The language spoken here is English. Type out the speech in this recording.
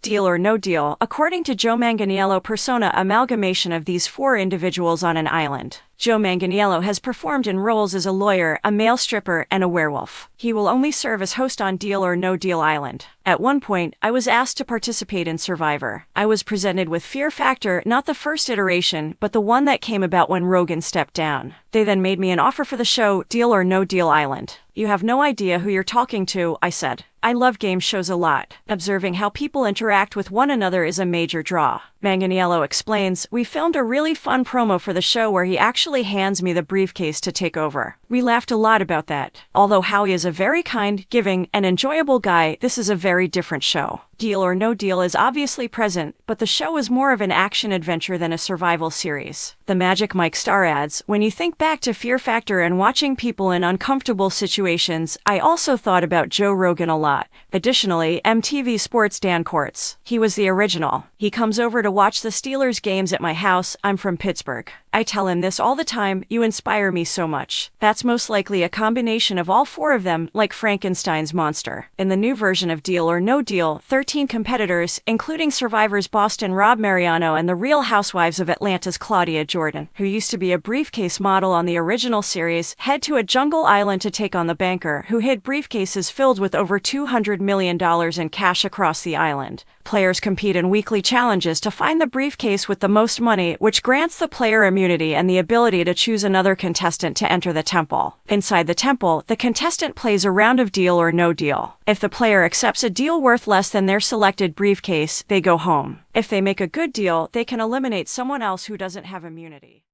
Deal or No Deal, according to Joe Manganiello persona amalgamation of these four individuals on an island. Joe Manganiello has performed in roles as a lawyer, a male stripper, and a werewolf. He will only serve as host on Deal or No Deal Island. At one point, I was asked to participate in Survivor. I was presented with Fear Factor, not the first iteration, but the one that came about when Rogan stepped down. They then made me an offer for the show, Deal or No Deal Island. You have no idea who you're talking to, I said. I love game shows a lot. Observing how people interact with one another is a major draw. Manganiello explains, we filmed a really fun promo for the show where he actually hands me the briefcase to take over. We laughed a lot about that. Although Howie is a very kind, giving, and enjoyable guy, this is a very different show. Deal or No Deal is obviously present, but the show is more of an action-adventure than a survival series. The Magic Mike star adds, when you think back to Fear Factor and watching people in uncomfortable situations, I also thought about Joe Rogan a lot. Additionally, MTV Sports Dan Courts. He was the original. He comes over to watch the Steelers games at my house. I'm from Pittsburgh. I tell him this all the time, you inspire me so much. That's most likely a combination of all four of them, like Frankenstein's monster. In the new version of Deal or No Deal, 13 competitors, including Survivor's Boston Rob Mariano and the Real Housewives of Atlanta's Claudia Jordan, who used to be a briefcase model on the original series, head to a jungle island to take on the banker, who hid briefcases filled with over $200 million in cash across the island. Players compete in weekly challenges to find the briefcase with the most money, which grants the player immunity and the ability to choose another contestant to enter the temple. Inside the temple, the contestant plays a round of Deal or No Deal. If the player accepts a deal worth less than their selected briefcase, they go home. If they make a good deal, they can eliminate someone else who doesn't have immunity.